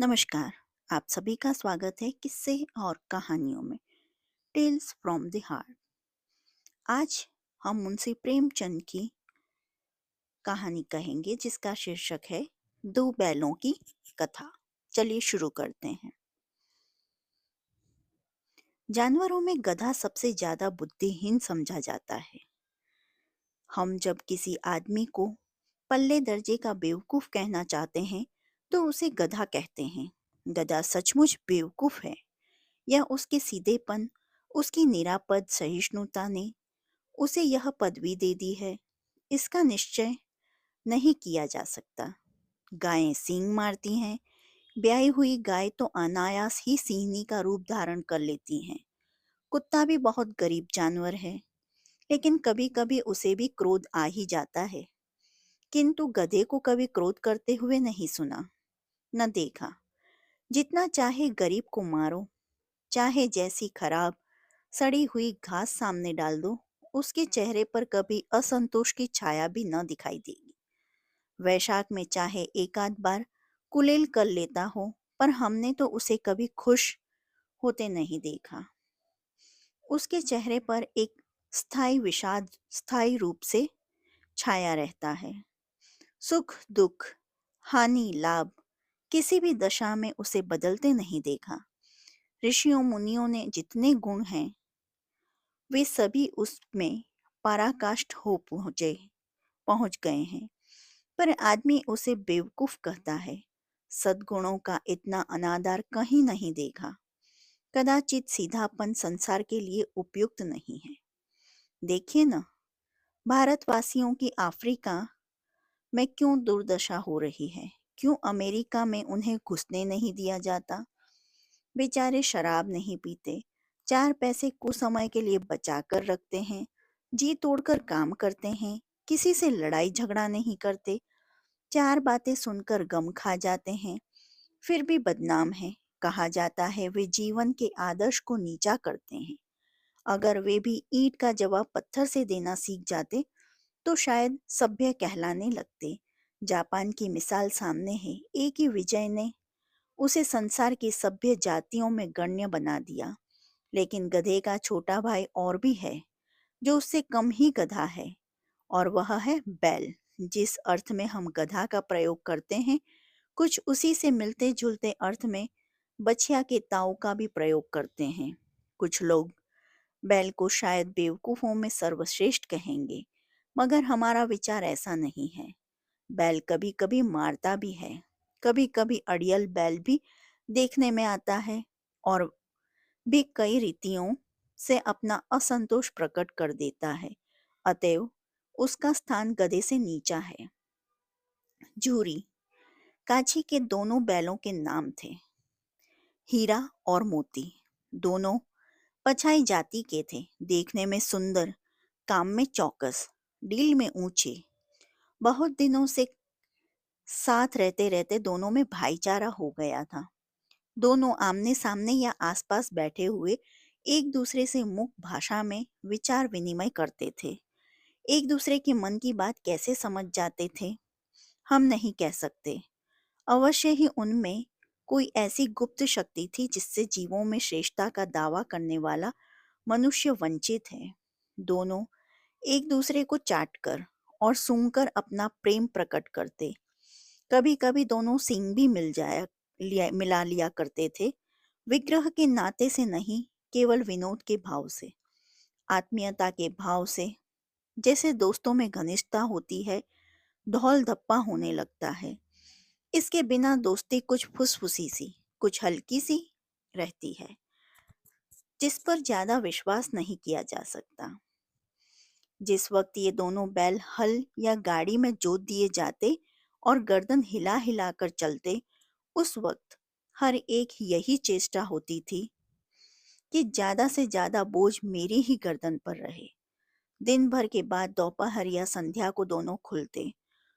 नमस्कार। आप सभी का स्वागत है किस्से और कहानियों में टेल्स फ्रॉम द हार्ट। आज हम मुंशी प्रेमचंद की कहानी कहेंगे जिसका शीर्षक है दो बैलों की कथा। चलिए शुरू करते हैं। जानवरों में गधा सबसे ज्यादा बुद्धिहीन समझा जाता है। हम जब किसी आदमी को पल्ले दर्जे का बेवकूफ कहना चाहते हैं तो उसे गधा कहते हैं। गधा सचमुच बेवकूफ है या उसके सीधेपन, उसकी निरापद सहिष्णुता ने उसे यह पदवी दे दी है, इसका निश्चय नहीं किया जा सकता। गायें सींग मारती हैं। ब्याई हुई गाय तो अनायास ही सींगनी का रूप धारण कर लेती हैं। कुत्ता भी बहुत गरीब जानवर है, लेकिन कभी कभी उसे भी क्रोध आ ही जाता है। किंतु गधे को कभी क्रोध करते हुए नहीं सुना, न देखा। जितना चाहे गरीब को मारो, चाहे जैसी खराब सड़ी हुई घास सामने डाल दो, उसके चेहरे पर कभी असंतोष की छाया भी न दिखाई देगी। वैशाख में चाहे एक आध बार कुलेल कर लेता हो, पर हमने तो उसे कभी खुश होते नहीं देखा। उसके चेहरे पर एक स्थायी विषाद स्थायी रूप से छाया रहता है। सुख दुख, हानि लाभ, किसी भी दशा में उसे बदलते नहीं देखा। ऋषियों मुनियों ने जितने गुण हैं वे सभी उसमें पराकाष्ठ हो पहुंच गए हैं, पर आदमी उसे बेवकूफ कहता है। सद्गुणों का इतना अनादर कहीं नहीं देखा। कदाचित सीधापन संसार के लिए उपयुक्त नहीं है। देखिए न, भारतवासियों की अफ्रीका में क्यों दुर्दशा हो रही है। क्यों अमेरिका में उन्हें घुसने नहीं दिया जाता। बेचारे शराब नहीं पीते, चार पैसे कुछ समय के लिए बचा कर रखते हैं, जी तोड़कर काम करते हैं, किसी से लड़ाई झगड़ा नहीं करते, चार बातें सुनकर गम खा जाते हैं, फिर भी बदनाम है। कहा जाता है वे जीवन के आदर्श को नीचा करते हैं। अगर वे भी ईंट का जवाब पत्थर से देना सीख जाते तो शायद सभ्य कहलाने लगते। जापान की मिसाल सामने है। एक ही विजय ने उसे संसार की सभ्य जातियों में गण्य बना दिया। लेकिन गधे का छोटा भाई और भी है, जो उससे कम ही गधा है, और वह है बैल। जिस अर्थ में हम गधा का प्रयोग करते हैं, कुछ उसी से मिलते जुलते अर्थ में बछिया के ताऊ का भी प्रयोग करते हैं। कुछ लोग बैल को शायद बेवकूफों में सर्वश्रेष्ठ कहेंगे, मगर हमारा विचार ऐसा नहीं है। बैल कभी कभी मारता भी है, कभी कभी अड़ियल बैल भी देखने में आता है, और भी कई रीतियों से अपना असंतोष प्रकट कर देता है। अतएव उसका स्थान गधे से नीचा है। झूरी काछी के दोनों बैलों के नाम थे, हीरा और मोती। दोनों पछाई जाति के थे, देखने में सुंदर, काम में चौकस, डील में ऊंचे। बहुत दिनों से साथ रहते रहते दोनों में भाईचारा हो गया था। दोनों आमने सामने या आसपास बैठे हुए एक दूसरे से मुख भाषा में विचार विनिमय करते थे। एक दूसरे के मन की बात कैसे समझ जाते थे, हम नहीं कह सकते। अवश्य ही उनमें कोई ऐसी गुप्त शक्ति थी जिससे जीवों में श्रेष्ठता का दावा करने वाला मनुष्य वंचित है। दोनों एक दूसरे को चाटकर और सूंघकर अपना प्रेम प्रकट करते। कभी कभी दोनों सींग भी मिला लिया करते थे, विग्रह के नाते से नहीं, केवल विनोद के भाव से, आत्मीयता के भाव से। जैसे दोस्तों में घनिष्ठता होती है, धौल धप्पा होने लगता है। इसके बिना दोस्ती कुछ फुसफुसी सी, कुछ हल्की सी रहती है, जिस पर ज्यादा विश्वास नहीं किया जा सकता। जिस वक्त ये दोनों बैल हल या गाड़ी में जोत दिए जाते और गर्दन हिला हिला कर चलते, उस वक्त हर एक यही चेष्टा होती थी कि ज्यादा से ज्यादा बोझ मेरी ही गर्दन पर रहे। दिन भर के बाद दोपहर या संध्या को दोनों खुलते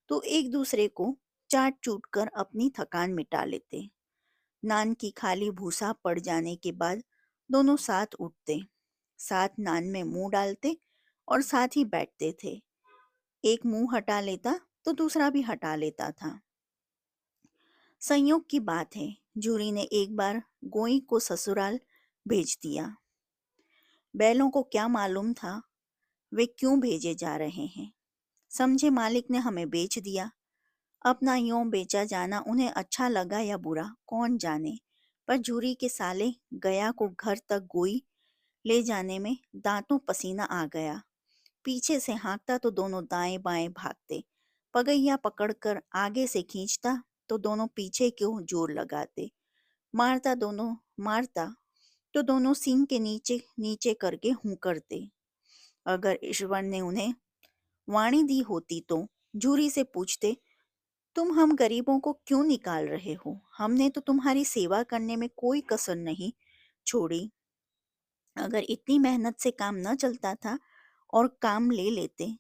तो एक दूसरे को चाट चूट कर अपनी थकान मिटा लेते। नान की खाली भूसा पड़ जाने के बाद दोनों साथ उठते, साथ नान में मुंह डालते और साथ ही बैठते थे। एक मुंह हटा लेता तो दूसरा भी हटा लेता था। संयोग की बात है, जूरी ने एक बार गोई को ससुराल भेज दिया। बैलों को क्या मालूम था वे क्यों भेजे जा रहे हैं। समझे मालिक ने हमें बेच दिया। अपना यूं बेचा जाना उन्हें अच्छा लगा या बुरा कौन जाने, पर जूरी के साले गया को घर तक गोई ले जाने में दांतों पसीना आ गया। पीछे से हाँकता तो दोनों दाएं बाएं भागते, पगैया पकड़कर आगे से खींचता तो दोनों पीछे क्यों जोर लगाते, मारता तो दोनों सींग के नीचे नीचे करके हुंकरते। अगर ईश्वर ने उन्हें वाणी दी होती तो जूरी से पूछते, तुम हम गरीबों को क्यों निकाल रहे हो? हमने तो तुम्हारी सेवा करने में कोई कसर नहीं छोड़ी। अगर इतनी मेहनत से काम न चलता था और काम ले लेते,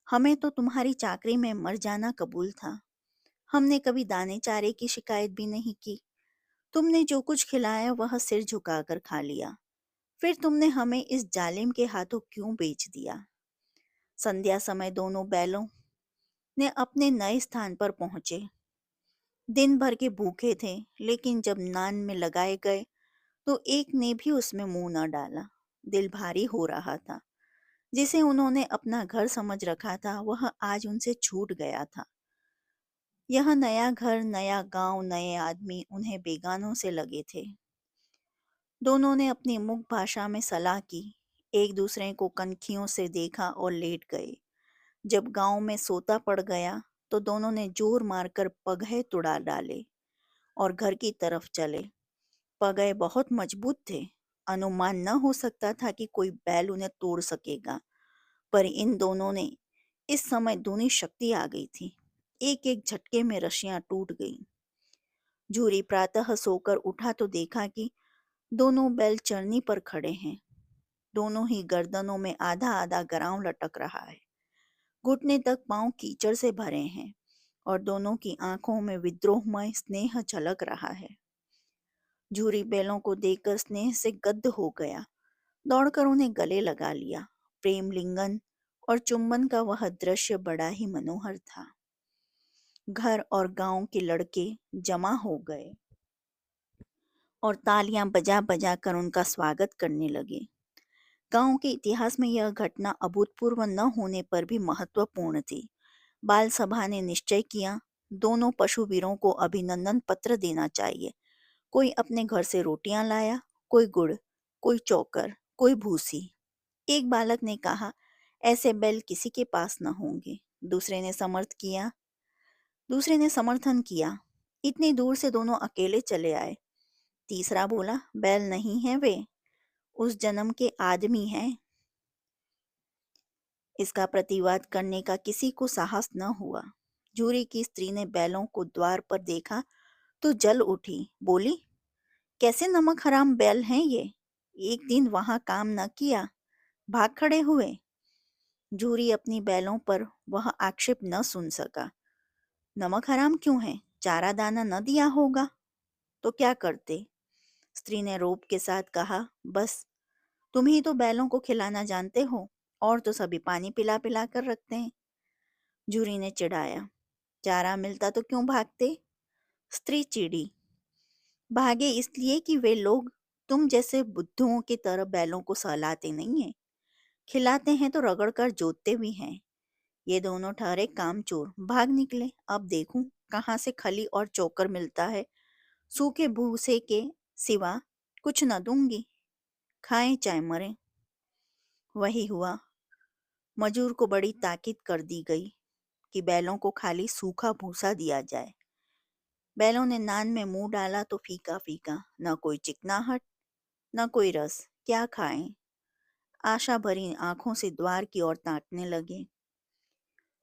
हमें तो तुम्हारी चाकरी में मर जाना कबूल था। हमने कभी दाने चारे की शिकायत भी नहीं की। तुमने जो कुछ खिलाया वह सिर झुकाकर खा लिया। फिर तुमने हमें इस जालिम के हाथों क्यों बेच दिया? संध्या समय दोनों बैलों ने अपने नए स्थान पर पहुंचे। दिन भर के भूखे थे, लेकिन जब नान में लगाए गए तो एक ने भी उसमें मुंह न डाला। दिल भारी हो रहा था। जिसे उन्होंने अपना घर समझ रखा था वह आज उनसे छूट गया था। यह नया घर, नया गांव, नए आदमी उन्हें बेगानों से लगे थे। दोनों ने अपनी मुख भाषा में सलाह की, एक दूसरे को कनखियों से देखा और लेट गए। जब गांव में सोता पड़ गया तो दोनों ने जोर मारकर पगहे तुड़ा डाले और घर की तरफ चले। पगहे बहुत मजबूत थे। अनुमान न हो सकता था कि कोई बैल उन्हें तोड़ सकेगा, पर इन दोनों ने इस समय दूनी शक्ति आ गई थी। एक एक झटके में रस्सियां टूट गईं। झूरी प्रातः सोकर उठा तो देखा कि दोनों बैल चरनी पर खड़े हैं। दोनों ही गर्दनों में आधा आधा गराव लटक रहा है। घुटने तक पांव कीचड़ से भरे हैं और दोनों की आंखों में विद्रोहमय स्नेह झलक रहा है। झूरी बैलों को देखकर स्नेह से गद्द हो गया। दौड़कर उन्हें गले लगा लिया। प्रेम लिंगन और चुंबन का वह दृश्य बड़ा ही मनोहर था। घर और गांव के लड़के जमा हो गए और तालियां बजा बजा कर उनका स्वागत करने लगे। गांव के इतिहास में यह घटना अभूतपूर्व न होने पर भी महत्वपूर्ण थी। बाल सभा ने निश्चय किया, दोनों पशुवीरों को अभिनंदन पत्र देना चाहिए। कोई अपने घर से रोटियां लाया, कोई गुड़, कोई चौकर, कोई भूसी। एक बालक ने कहा, ऐसे बैल किसी के पास न होंगे। दूसरे ने समर्थन किया। इतनी दूर से दोनों अकेले चले आए। तीसरा बोला, बैल नहीं है वे, उस जन्म के आदमी हैं। इसका प्रतिवाद करने का किसी को साहस न हुआ। जूरी की स्त्री ने बैलों को द्वार पर देखा तो जल उठी। बोली, कैसे नमक हराम बैल हैं ये। एक दिन वहां काम न किया, भाग खड़े हुए। जूरी अपनी बैलों पर वह आक्षेप न सुन सका। नमक हराम क्यों है? चारा दाना न दिया होगा तो क्या करते? स्त्री ने रोब के साथ कहा, बस तुम ही तो बैलों को खिलाना जानते हो, और तो सभी पानी पिला पिला कर रखते हैं। जूरी ने चिढ़ाया, चारा मिलता तो क्यों भागते? स्त्री चिढ़ी, भागे इसलिए कि वे लोग तुम जैसे बुद्धुओं की तरह बैलों को सहलाते नहीं हैं। खिलाते हैं तो रगड़ कर जोतते भी हैं। ये दोनों ठहरे कामचोर, भाग निकले। अब देखूं कहाँ से खली और चोकर मिलता है। सूखे भूसे के सिवा कुछ न दूंगी, खाएं चाहे मरें। वही हुआ। मजूर को बड़ी ताकीद कर दी गई कि बैलों को खाली सूखा भूसा दिया जाए। बैलों ने नान में मुंह डाला तो फीका फीका, न कोई चिकनाहट न कोई रस। क्या खाएं? आशा भरी आंखों से द्वार की ओर ताकने लगे।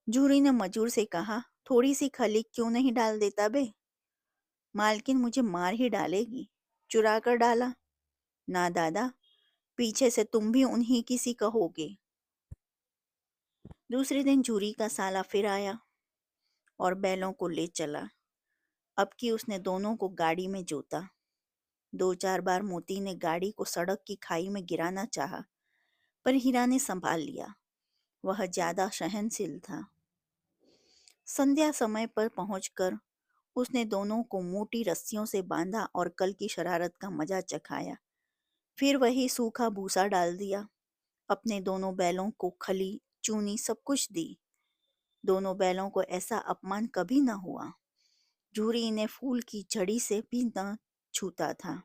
जूरी ने मजूर से कहा, थोड़ी सी खली क्यों नहीं डाल देता बे? मालकिन मुझे मार ही डालेगी। चुरा कर डाला? ना दादा, पीछे से तुम भी उन्हीं की सी कहोगे। दूसरे दिन जूरी का साला फिर आया और बैलों को ले चला। अब की उसने दोनों को गाड़ी में जोता। 2-4 बार मोती ने गाड़ी को सड़क की खाई में गिराना चाहा, पर हीरा ने संभाल लिया। वह ज्यादा सहनशील था। संध्या समय पर पहुंचकर उसने दोनों को मोटी रस्सियों से बांधा और कल की शरारत का मजा चखाया। फिर वही सूखा भूसा डाल दिया। अपने दोनों बैलों को खली, चूनी सब कुछ दी। दोनों बैलों को ऐसा अपमान कभी न हुआ। जूरी इन्हें फूल की झड़ी से भी न छूता था।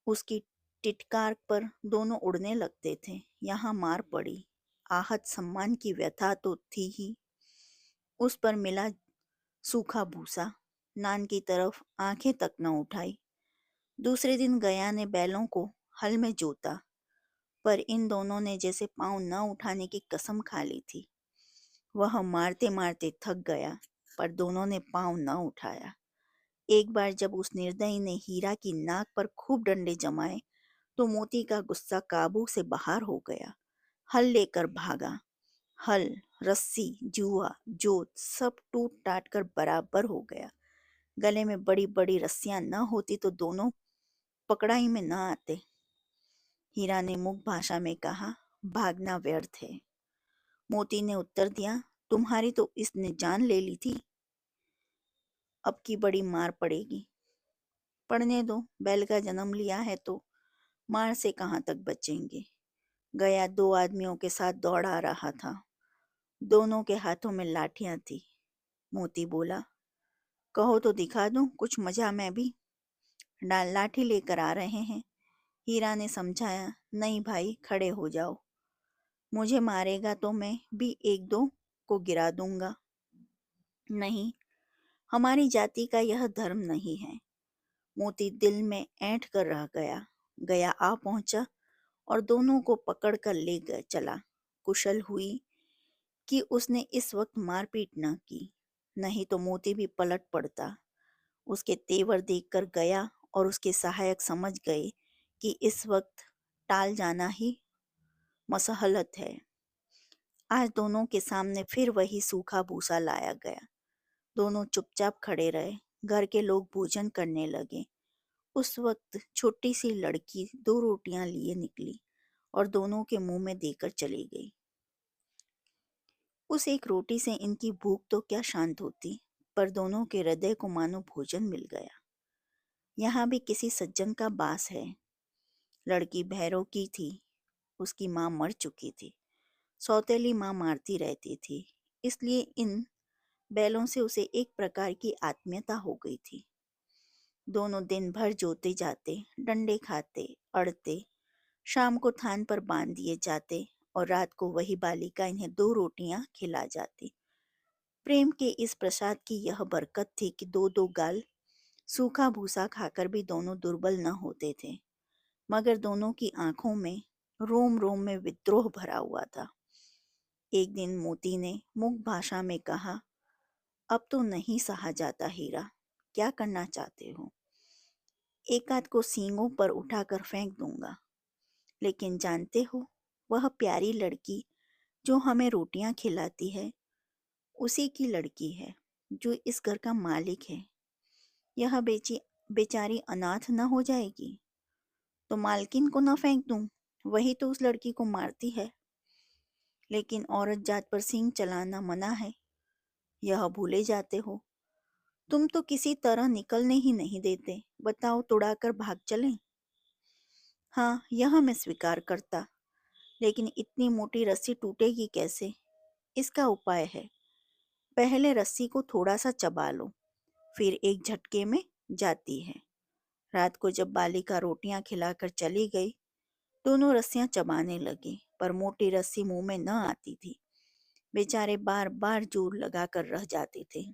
उसकी टिटकार पर दोनों उड़ने लगते थे। यहाँ मार पड़ी। आहत सम्मान की व्यथा तो थी ही। उस पर मिला सूखा भूसा। नान की तरफ आंखें तक न उठाई। दूसरे दिन गया ने बैलों को हल में जोता, पर इन दोनों ने जैसे पांव न उठाने की कसम खा ली थी। वह मारते मारते थक गया, पर दोनों ने पांव न उठाया। एक बार जब उस निर्दयी ने हीरा की नाक पर खूब डंडे जमाए, तो मोती का गुस्सा काबू से बाहर हो गया। हल लेकर भागा। हल, रस्सी, जुआ, जोत सब टूट टाट कर बराबर हो गया। गले में बड़ी बड़ी रस्सियां न होती तो दोनों पकड़ाई में न आते। हीरा ने मुख भाषा में कहा, भागना व्यर्थ है। मोती ने उत्तर दिया, तुम्हारी तो इसने जान ले ली थी, अब की बड़ी मार पड़ेगी। पढ़ने दो, बैल का जन्म लिया है तो मार से कहाँ तक बचेंगे। गया दो आदमियों के साथ दौड़ा रहा था। दोनों के हाथों में लाठियां थी। मोती बोला, कहो तो दिखा दूं कुछ मजा मैं भी। लाठी लेकर आ रहे हैं। हीरा ने समझाया, नहीं भाई, खड़े हो जाओ। मुझे मारेगा तो मैं भी एक दो को गिरा दूंगा। नहीं, हमारी जाति का यह धर्म नहीं है। मोती दिल में ऐंठ कर रह गया। गया आ पहुंचा और दोनों को पकड़ कर ले गया चला। कुशल हुई कि उसने इस वक्त मारपीट न की, नहीं तो मोती भी पलट पड़ता। उसके तेवर देखकर गया और उसके सहायक समझ गए कि इस वक्त टाल जाना ही मसहलत है। आज दोनों के सामने फिर वही सूखा भूसा लाया गया। दोनों चुपचाप खड़े रहे। घर के लोग भोजन करने लगे। उस वक्त छोटी सी लड़की दो रोटियां लिए निकली और दोनों के मुंह में देकर चली गई। उस एक रोटी से इनकी भूख तो क्या शांत होती, पर दोनों के हृदय को मानो भोजन मिल गया। यहाँ भी किसी सज्जन का बास है। लड़की भैरव की थी। उसकी माँ मर चुकी थी। सौतेली माँ मारती रहती थी, इसलिए इन बैलों से उसे एक प्रकार की आत्मीयता हो गई थी। दोनों दिन भर जोते जाते, डंडे खाते, अड़ते, शाम को थान पर बांध दिए जाते और रात को वही बालिका इन्हें दो रोटियां खिला जाती। प्रेम के इस प्रसाद की यह बरकत थी कि दो दो गाल सूखा भूसा खाकर भी दोनों दुर्बल न होते थे, मगर दोनों की आंखों में रोम रोम में विद्रोह भरा हुआ था। एक दिन मोती ने मुख भाषा में कहा, अब तो नहीं सहा जाता हीरा, क्या करना चाहते हो? एक आध को सींगों पर उठाकर फेंक दूंगा, लेकिन जानते हो, वह प्यारी लड़की जो हमें रोटियां खिलाती है, उसी की लड़की है जो इस घर का मालिक है। यह बेचारी अनाथ न हो जाएगी तो मालकिन को न फेंक दूं, वही तो उस लड़की को मारती है। लेकिन औरत जात पर सींग चलाना मना है, यह भूले जाते हो। तुम तो किसी तरह निकलने ही नहीं देते। बताओ, तुड़ाकर भाग चलें? हाँ, यह मैं स्वीकार करता, लेकिन इतनी मोटी रस्सी टूटेगी कैसे? इसका उपाय है। पहले रस्सी को थोड़ा सा चबा लो, फिर एक झटके में जाती है। रात को जब बालिका रोटियां खिलाकर चली गई, दोनों रस्सियां चबाने लगे, पर मोटी रस्सी मुंह में न आती थी। बेचारे बार बार जोर लगाकर रह जाते थे।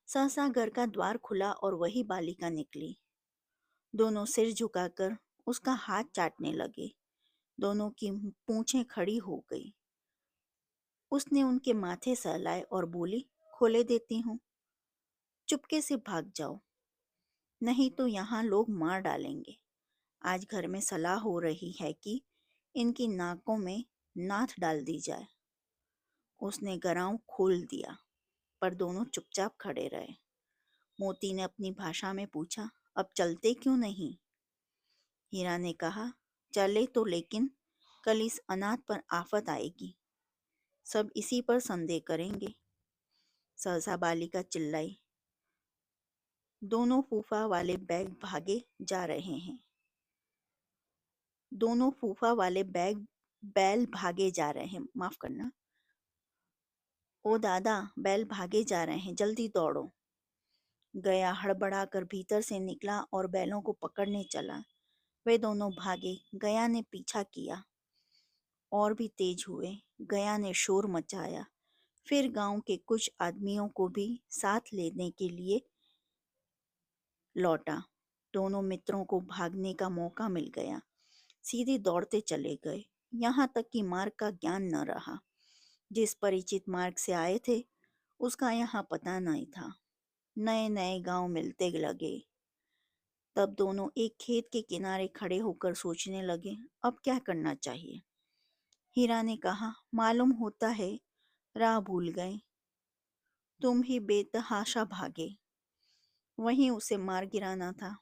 सहसा घर का द्वार खुला और वही बालिका निकली। दोनों सिर झुकाकर उसका हाथ चाटने लगे। दोनों की पूंछें खड़ी हो गई। उसने उनके माथे सहलाए और बोली, खोले देती हूँ, चुपके से भाग जाओ, नहीं तो यहाँ लोग मार डालेंगे। आज घर में सलाह हो रही है कि इनकी नाकों में नाथ डाल दी जाए। उसने गराव खोल दिया, पर दोनों चुपचाप खड़े रहे। मोती ने अपनी भाषा में पूछा, अब चलते क्यों नहीं? हीरा ने कहा, चले तो, लेकिन कल इस अनाथ पर आफत आएगी। सब इसी पर संदेह करेंगे। सहसा बालिका चिल्लाई, दोनों फूफा वाले बैल भागे जा रहे हैं, माफ करना। ओ दादा, बैल भागे जा रहे हैं, जल्दी दौड़ो। गया हड़बड़ाकर भीतर से निकला और बैलों को पकड़ने चला। वे दोनों भागे। गया ने पीछा किया। और भी तेज हुए। गया ने शोर मचाया। फिर गांव के कुछ आदमियों को भी साथ लेने के लिए लौटा। दोनों मित्रों को भागने का मौका मिल गया। सीधे दौड़ते चले गए। यहाँ तक कि मार्ग का ज्ञान न रहा। जिस परिचित मार्ग से आए थे उसका यहाँ पता नहीं था। नए नए गांव मिलते लगे। तब दोनों एक खेत के किनारे खड़े होकर सोचने लगे, अब क्या करना चाहिए। हीरा ने कहा, मालूम होता है राह भूल गए। तुम ही बेतहाशा भागे। वहीं उसे मार गिराना था।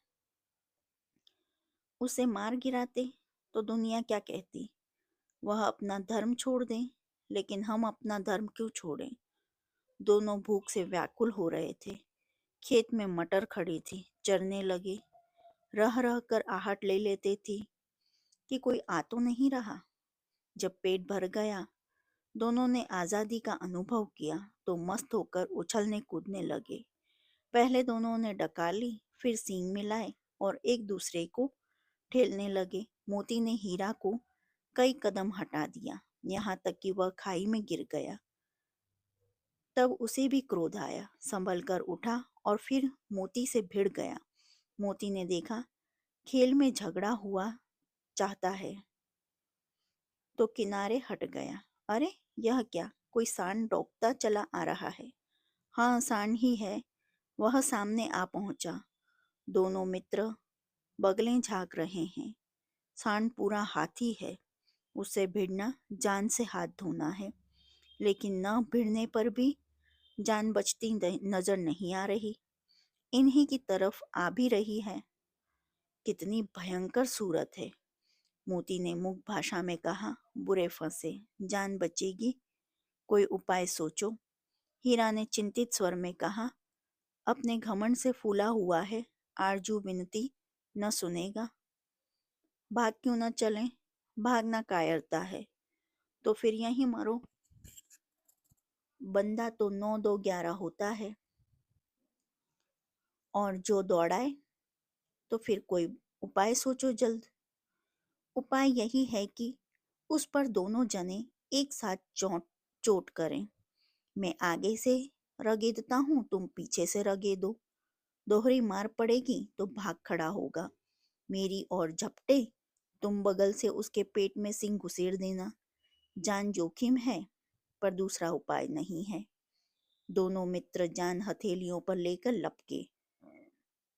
उसे मार गिराते तो दुनिया क्या कहती। वह अपना धर्म छोड़ दें, लेकिन हम अपना धर्म क्यों छोड़ें। दोनों भूख से व्याकुल हो रहे थे। खेत में मटर खड़ी थी, चरने लगे। रह रह कर आहट ले लेते थी कि कोई आ तो नहीं रहा। जब पेट भर गया, दोनों ने आजादी का अनुभव किया तो मस्त होकर उछलने कूदने लगे। पहले दोनों ने डकार फिर सींग मिलाए और एक दूसरे को ठेलने लगे। मोती ने हीरा को कई कदम हटा दिया, यहाँ तक कि वह खाई में गिर गया। तब उसे भी क्रोध आया, संभल कर उठा और फिर मोती से भिड़ गया। मोती ने देखा खेल में झगड़ा हुआ चाहता है तो किनारे हट गया। अरे यह क्या, कोई सांड डोंकता चला आ रहा है। हाँ, सांड ही है। वह सामने आ पहुंचा। दोनों मित्र बगलें झांक रहे हैं। सांड पूरा हाथी है। उससे भिड़ना जान से हाथ धोना है। लेकिन न भिड़ने पर भी जान बचती नजर नहीं आ रही। इन्हीं की तरफ आ भी रही है। कितनी भयंकर सूरत है। मोती ने मुख भाषा में कहा, बुरे फंसे, जान बचेगी, कोई उपाय सोचो। हीरा ने चिंतित स्वर में कहा, अपने घमंड से फूला हुआ है, आरजू विनती न सुनेगा। भाग क्यों न चलें। भागना कायरता है तो फिर यहीं मरो। बंदा तो 9 2 11 होता है, और जो दौड़ाए तो फिर कोई उपाय सोचो जल्द। उपाय यही है कि उस पर दोनों जने एक साथ चोट करें। मैं आगे से रगेदता हूँ, तुम पीछे से रगेदो। दोहरी मार पड़ेगी तो भाग खड़ा होगा। मेरी ओर झपटे, तुम बगल से उसके पेट में सिंग घुसेड़ देना। जान जोखिम है पर दूसरा उपाय नहीं है। दोनों मित्र जान हथेलियों पर लेकर लपके।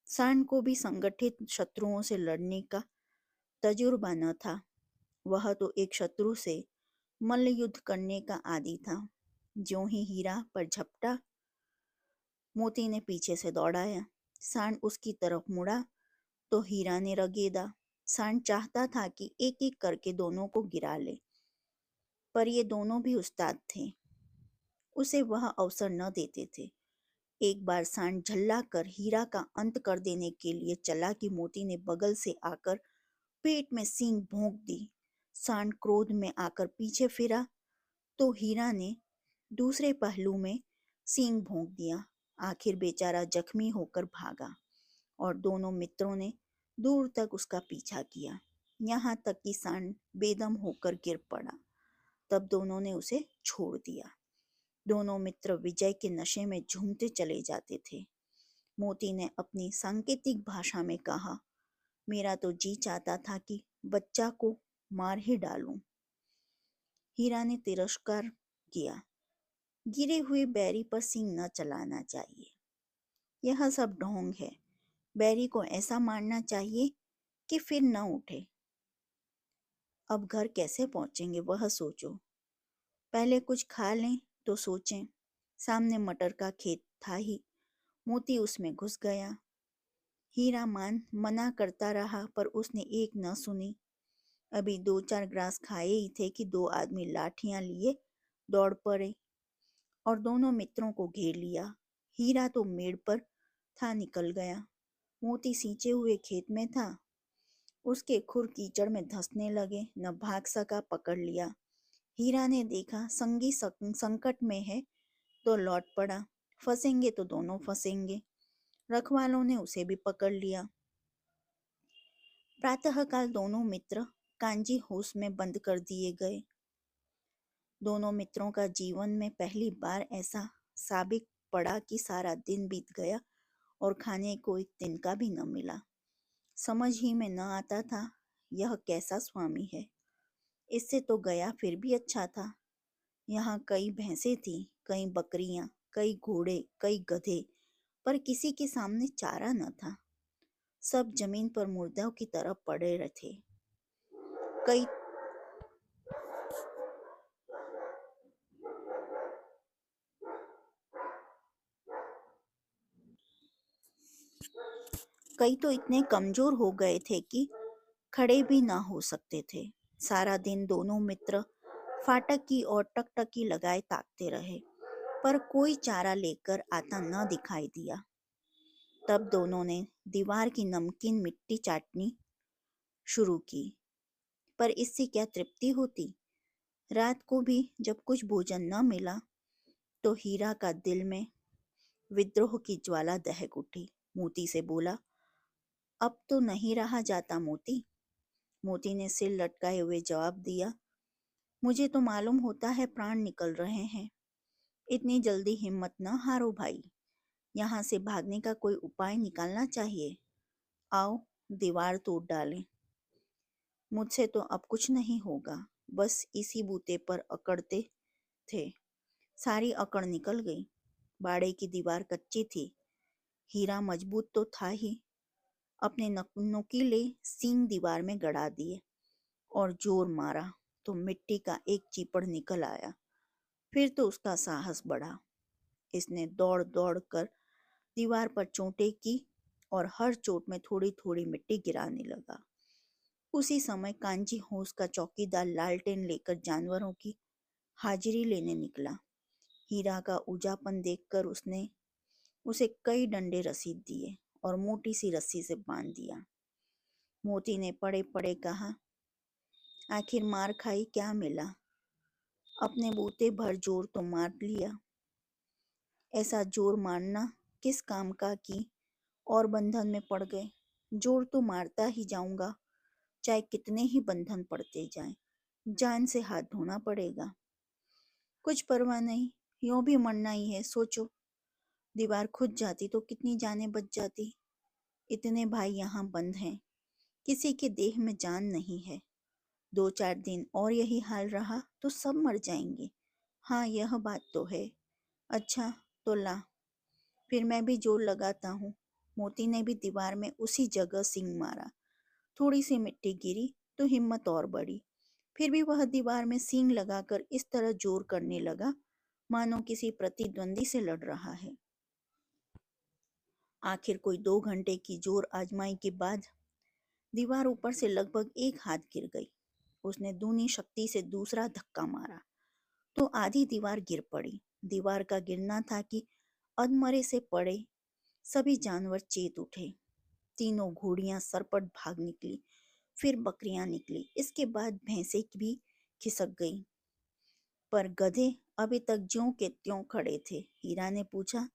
सांड को भी संगठित शत्रुओं से लड़ने का तजुर्बा न था। वह तो एक शत्रु से मल्ल युद्ध करने का आदी था। ज्यों ही हीरा पर झपटा, मोती ने पीछे से दौड़ाया। सांड उसकी तरफ मुड़ा तो हीरा ने रगेदा। सांड चाहता था कि एक एक करके दोनों को गिरा ले, पर ये दोनों भी उस्ताद थे। उसे वह अवसर न देते थे। एक बार सांड झल्ला कर हीरा का अंत कर देने के लिए चला कि मोती ने बगल से आकर पेट में सींग भोंक दी। सांड क्रोध में आकर पीछे फिरा तो हीरा ने दूसरे पहलू में सींग भोंक दिया। आखिर बेचारा जख्मी होकर भागा और दोनों मित्रों ने दूर तक उसका पीछा किया, यहाँ तक कि सांड बेदम होकर गिर पड़ा। तब दोनों ने उसे छोड़ दिया। दोनों मित्र विजय के नशे में झूमते चले जाते थे। मोती ने अपनी सांकेतिक भाषा में कहा, मेरा तो जी चाहता था कि बच्चा को मार ही डालूं। हीरा ने तिरस्कार किया, गिरे हुए बैरी पर सींग न चलाना चाहिए। यह सब ढोंग है। बैरी को ऐसा मारना चाहिए कि फिर न उठे। अब घर कैसे पहुंचेंगे वह सोचो। पहले कुछ खा लें तो सोचें। सामने मटर का खेत था ही। मोती उसमें घुस गया। हीरा मना करता रहा पर उसने एक न सुनी। अभी 2 4 ग्रास खाए ही थे कि 2 आदमी लाठियां लिए दौड़ पड़े और दोनों मित्रों को घेर लिया। हीरा तो मेड़ पर था, निकल गया। मोती सींचे हुए खेत में था, उसके खुर कीचड़ में धंसने लगे, न भाग सका, पकड़ लिया। हीरा ने देखा संगी संकट में है तो लौट पड़ा, फंसेंगे तो दोनों फंसेंगे। रखवालों ने उसे भी पकड़ लिया। प्रातःकाल दोनों मित्र कांजी हाउस में बंद कर दिए गए। दोनों मित्रों का जीवन में पहली बार ऐसा साबित पड़ा कि सारा दिन बीत गया और खाने को एक दिन का भी न मिला। समझ ही में न आता था यह कैसा स्वामी है। इससे तो गया फिर भी अच्छा था। यहाँ कई भैंसें थी, कई बकरियां, कई घोड़े, कई गधे, पर किसी के सामने चारा न था। सब जमीन पर मुर्दों की तरह पड़े थे। कई कई तो इतने कमजोर हो गए थे कि खड़े भी ना हो सकते थे। सारा दिन दोनों मित्र फाटक की ओर टकटकी लगाए ताकते रहे, पर कोई चारा लेकर आता न दिखाई दिया। तब दोनों ने दीवार की नमकीन मिट्टी चाटनी शुरू की, पर इससे क्या तृप्ति होती। रात को भी जब कुछ भोजन न मिला तो हीरा का दिल में विद्रोह की ज्वाला दहक उठी। मोती से बोला, अब तो नहीं रहा जाता मोती। मोती ने सिर लटकाए हुए जवाब दिया, मुझे तो मालूम होता है प्राण निकल रहे हैं। इतनी जल्दी हिम्मत न हारो भाई, यहाँ से भागने का कोई उपाय निकालना चाहिए। आओ दीवार तोड़ डालें। मुझसे तो अब कुछ नहीं होगा। बस इसी बूते पर अकड़ते थे, सारी अकड़ निकल गई। बाड़े की दीवार कच्ची थी, हीरा मजबूत तो था ही। अपने नुकीले सींग दीवार में गड़ा दिए और जोर मारा तो मिट्टी का एक चीपड़ निकल आया। फिर तो उसका साहस बढ़ा। इसने दौड़ दौड़ कर दीवार पर चोटें की और हर चोट में थोड़ी थोड़ी मिट्टी गिराने लगा। उसी समय कांजी हाउस का चौकीदार लालटेन लेकर जानवरों की हाजिरी लेने निकला। हीरा का ऊंचापन देखकर उसने उसे कई डंडे रसीद दिए और मोटी सी रस्सी से बांध दिया। मोती ने पड़े पड़े कहा, आखिर मार खाई क्या मिला, अपने बूते भर जोर तो मार लिया। ऐसा जोर मारना किस काम का कि और बंधन में पड़ गए। जोर तो मारता ही जाऊंगा, चाहे कितने ही बंधन पड़ते जाएं, जान से हाथ धोना पड़ेगा। कुछ परवाह नहीं, यूं भी मरना ही है। सोचो, दीवार खुद जाती तो कितनी जानें बच जाती। इतने भाई यहाँ बंद हैं, किसी के देह में जान नहीं है। 2-4 दिन और यही हाल रहा तो सब मर जाएंगे। हाँ, यह बात तो है। अच्छा तो ला, फिर मैं भी जोर लगाता हूँ। मोती ने भी दीवार में उसी जगह सींग मारा। थोड़ी सी मिट्टी गिरी तो हिम्मत और बढ़ी। फिर भी वह दीवार में सींग लगाकर इस तरह जोर करने लगा मानो किसी प्रतिद्वंदी से लड़ रहा है। आखिर कोई 2 घंटे की जोर आजमाई के बाद दीवार ऊपर से लगभग एक हाथ गिर गई। उसने दूनी शक्ति से दूसरा धक्का मारा तो आधी दीवार गिर पड़ी। दीवार का गिरना था कि अधमरे से पड़े सभी जानवर चेत उठे। तीनों घोड़ियां सरपट भाग निकली, फिर बकरियां निकली, इसके बाद भैंसें भी खिसक गईं। पर गधे अभी तक ज्यों के त्यों खड़े थे। हीरा ने पूछा,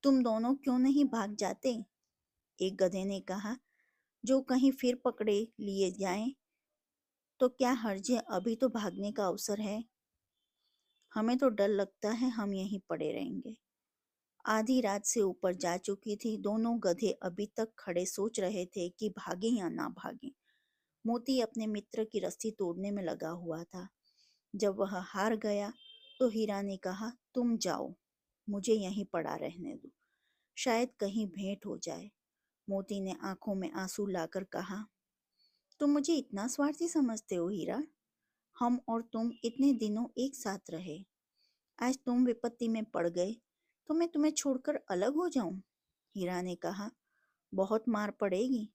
तुम दोनों क्यों नहीं भाग जाते? एक गधे ने कहा, जो कहीं फिर पकड़े लिए जाएं तो क्या हर्ज है, अभी तो भागने का अवसर है। हमें तो डर लगता है हम यहीं पड़े रहेंगे। आधी रात से ऊपर जा चुकी थी। दोनों गधे अभी तक खड़े सोच रहे थे कि भागे या ना भागे। मोती अपने मित्र की रस्सी तोड़ने में लगा हुआ था। जब वह हार गया तो हीरा ने कहा, तुम जाओ, मुझे यहीं पड़ा रहने दो, शायद कहीं भेंट हो जाए। मोती ने आंखों में आंसू लाकर कहा, तुम मुझे इतना स्वार्थी समझते हो हीरा? हम और तुम इतने दिनों एक साथ रहे, आज तुम विपत्ति में पड़ गए तो मैं तुम्हें छोड़कर अलग हो जाऊं? हीरा ने कहा, बहुत मार पड़ेगी,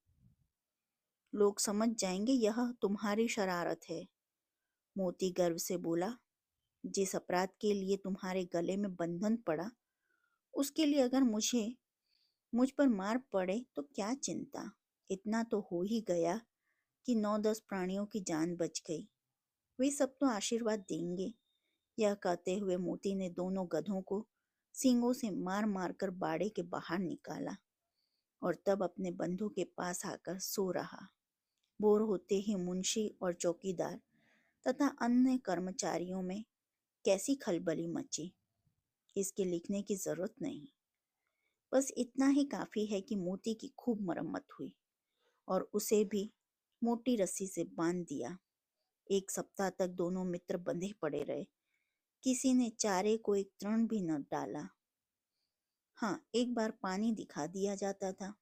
लोग समझ जाएंगे यह तुम्हारी शरारत है। मोती गर्व से बोला, जिस अपराध के लिए तुम्हारे गले में बंधन पड़ा, उसके लिए अगर मुझ पर मार पड़े तो क्या चिंता। इतना तो हो ही गया कि 9-10 प्राणियों की जान बच गई। वे सब तो आशीर्वाद देंगे। यह कहते हुए मोती ने दोनों गधों को सींगों से मार मार कर बाड़े के बाहर निकाला और तब अपने बंधु के पास आकर सो रहा। भोर होते ही मुंशी और चौकीदार तथा अन्य कर्मचारियों में कैसी खलबली मची, इसके लिखने की जरूरत नहीं। बस इतना ही काफी है कि मोती की खूब मरम्मत हुई और उसे भी मोटी रस्सी से बांध दिया। 1 सप्ताह तक दोनों मित्र बंधे पड़े रहे। किसी ने चारे को एक तृण भी न डाला। हाँ, एक बार पानी दिखा दिया जाता था,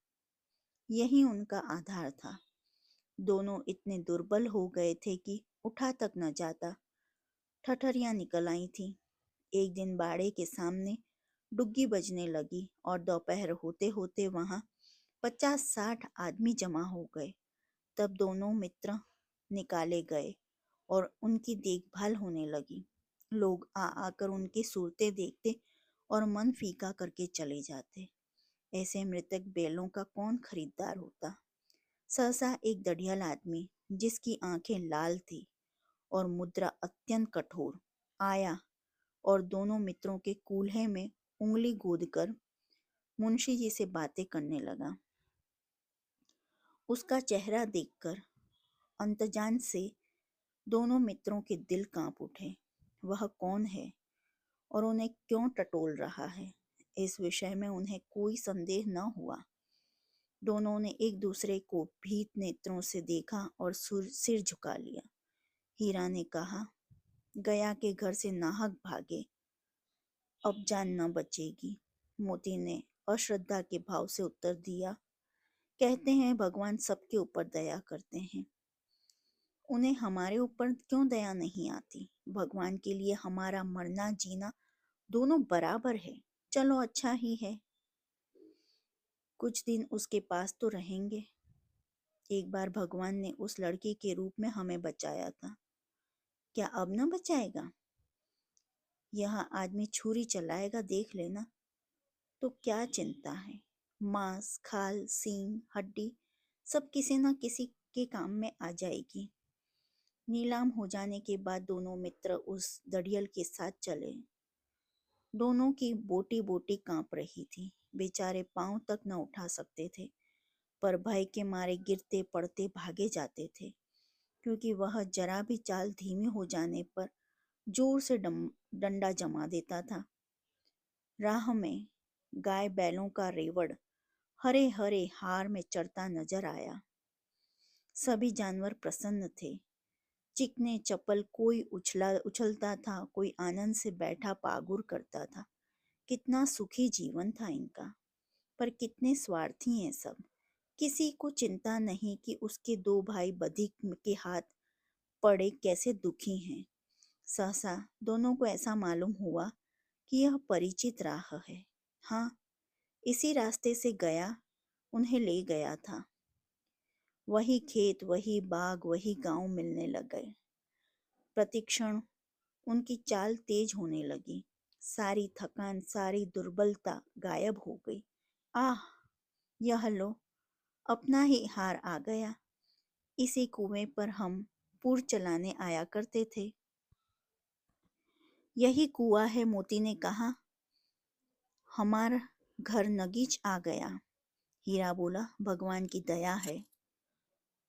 यही उनका आधार था। दोनों इतने दुर्बल हो गए थे कि उठा तक न जाता। ठठरियां निकल आई थीं। एक दिन बाड़े के सामने डुग्गी बजने लगी और दोपहर होते होते वहां 50-60 आदमी जमा हो गए। तब दोनों मित्र निकाले गए और उनकी देखभाल होने लगी। लोग आ आकर उनकी सूरतें देखते और मन फीका करके चले जाते। ऐसे मृतक बैलों का कौन खरीदार होता। सहसा एक दढ़ियल आदमी, जिसकी आंखें लाल थी और मुद्रा अत्यंत कठोर, आया और दोनों मित्रों के कूल्हे में उंगली गोदकर मुंशी जी से बातें करने लगा। उसका चेहरा देखकर अंतजान से दोनों मित्रों के दिल कांप उठे। वह कौन है और उन्हें क्यों टटोल रहा है, इस विषय में उन्हें कोई संदेह न हुआ। दोनों ने एक दूसरे को भीत नेत्रों से देखा और सिर झुका लिया। हीरा ने कहा, गया के घर से नाहक भागे, अब जान न बचेगी। मोती ने अश्रद्धा के भाव से उत्तर दिया, कहते हैं भगवान सबके ऊपर दया करते हैं, उन्हें हमारे ऊपर क्यों दया नहीं आती। भगवान के लिए हमारा मरना जीना दोनों बराबर है। चलो अच्छा ही है, कुछ दिन उसके पास तो रहेंगे। एक बार भगवान ने उस लड़की के रूप में हमें बचाया था, क्या अब न बचाएगा। यह आदमी छुरी चलाएगा, देख लेना। तो क्या चिंता है, मांस खाल सींग हड्डी सब किसी न किसी के काम में आ जाएगी। नीलाम हो जाने के बाद दोनों मित्र उस दड़ियल के साथ चले। दोनों की बोटी बोटी कांप रही थी। बेचारे पांव तक न उठा सकते थे, पर भय के मारे गिरते पड़ते भागे जाते थे, क्योंकि वह जरा भी चाल धीमी हो जाने पर जोर से डंडा जमा देता था। राह में गाय बैलों का रेवड़ हरे हरे हार में चढ़ता नजर आया। सभी जानवर प्रसन्न थे। चिकने चपल कोई उछलता था, कोई आनंद से बैठा पागुर करता था। कितना सुखी जीवन था इनका, पर कितने स्वार्थी हैं सब। किसी को चिंता नहीं कि उसके 2 भाई बधिक के हाथ पड़े कैसे दुखी हैं। सहसा दोनों को ऐसा मालूम हुआ कि यह परिचित राह है। हाँ, इसी रास्ते से गया उन्हें ले गया था। वही खेत, वही बाग, वही गांव मिलने लगे। प्रतिक्षण उनकी चाल तेज होने लगी। सारी थकान, सारी दुर्बलता गायब हो गई। आह, यह लो, अपना ही हार आ गया। इसी कुएं पर हम पुर चलाने आया करते थे। यही कुआं है, मोती ने कहा। हमारा घर नगीच आ गया। हीरा बोला, भगवान की दया है।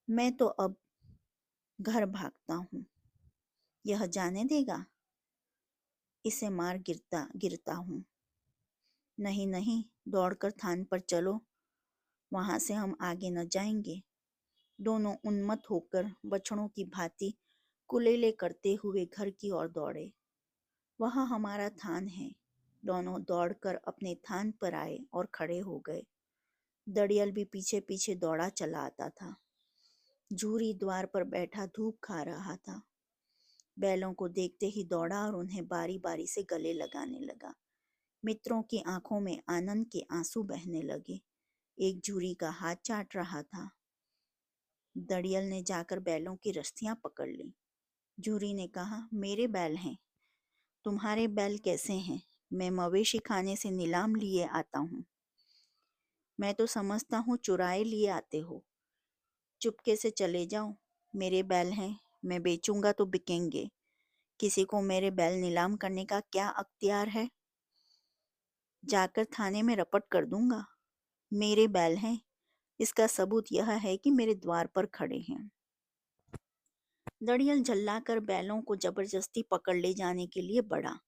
मैं तो अब घर भागता हूँ। यह जाने देगा, इसे मार गिरता हूँ। नहीं नहीं, दौड़कर थान पर चलो, वहां से हम आगे न जाएंगे। दोनों उन्मत्त होकर बछड़ों की भांति कुलेले करते हुए घर की ओर दौड़े। वहां हमारा थान है। दोनों दौड़कर अपने थान पर आए और खड़े हो गए। दड़ियल भी पीछे पीछे दौड़ा चला आता था। झूरी द्वार पर बैठा धूप खा रहा था। बैलों को देखते ही दौड़ा और उन्हें बारी बारी से गले लगाने लगा। मित्रों की आंखों में आनंद के आंसू बहने लगे। एक झूरी का हाथ चाट रहा था। दड़ियल ने जाकर बैलों की रस्सियां पकड़ ली। झूरी ने कहा, मेरे बैल हैं, तुम्हारे बैल कैसे हैं? मैं मवेशी खाने से नीलाम लिए आता हूँ। मैं तो समझता हूँ चुराए लिए आते हो। चुपके से चले जाओ। मेरे बैल हैं, मैं बेचूंगा तो बिकेंगे। किसी को मेरे बैल नीलाम करने का क्या अख्तियार है? जाकर थाने में रपट कर दूंगा। मेरे बैल हैं, इसका सबूत यह है कि मेरे द्वार पर खड़े हैं। दड़ियल झल्लाकर बैलों को जबरदस्ती पकड़ ले जाने के लिए बढ़ा।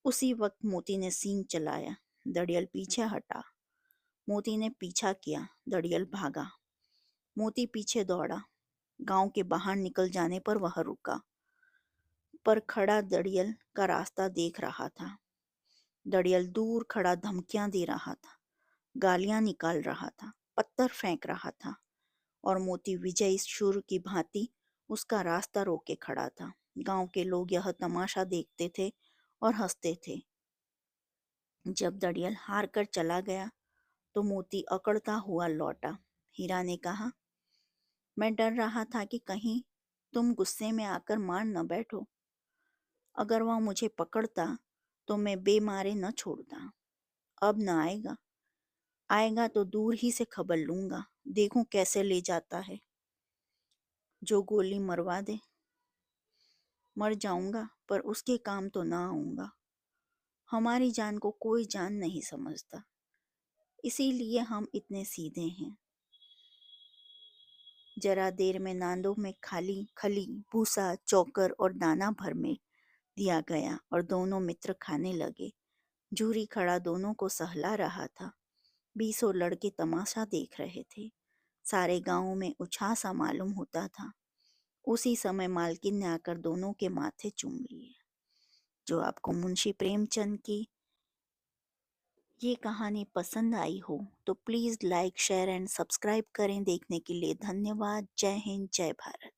उसी वक्त मोती ने सींग चलाया। दड़ियल पीछे हटा। मोती ने पीछा किया। दड़ियल भागा। मोती पीछे दौड़ा। गांव के बाहर निकल जाने पर वह रुका, पर खड़ा दड़ियल का रास्ता देख रहा था। दड़ियल दूर खड़ा धमकियां दे रहा था, गालियां निकाल रहा था, पत्थर फेंक रहा था, और मोती विजयी शूर की भांति उसका रास्ता रोके खड़ा था। गांव के लोग यह तमाशा देखते थे और हंसते थे। जब दड़ियल हार कर चला गया तो मोती अकड़ता हुआ लौटा। हीरा ने कहा, मैं डर रहा था कि कहीं तुम गुस्से में आकर मार न बैठो। अगर वह मुझे पकड़ता तो मैं बेमारे न छोड़ता। अब न आएगा। आएगा तो दूर ही से खबर लूंगा, देखूं कैसे ले जाता है। जो गोली मरवा दे। मर जाऊंगा पर उसके काम तो ना आऊंगा। हमारी जान को कोई जान नहीं समझता, इसीलिए हम इतने सीधे हैं। जरा देर में नांदों में खाली खली, भूसा, चौकर और दाना भर में दिया गया और दोनों मित्र खाने लगे। जूरी खड़ा दोनों को सहला रहा था। 20 लड़के तमाशा देख रहे थे। सारे गांव में उछाह सा मालूम होता था। उसी समय मालकिन ने आकर दोनों के माथे चूम लिए। जो आपको मुंशी प्रेमचंद की ये कहानी पसंद आई हो तो please like, share and subscribe करें। देखने के लिए धन्यवाद। जय हिंद, जय भारत।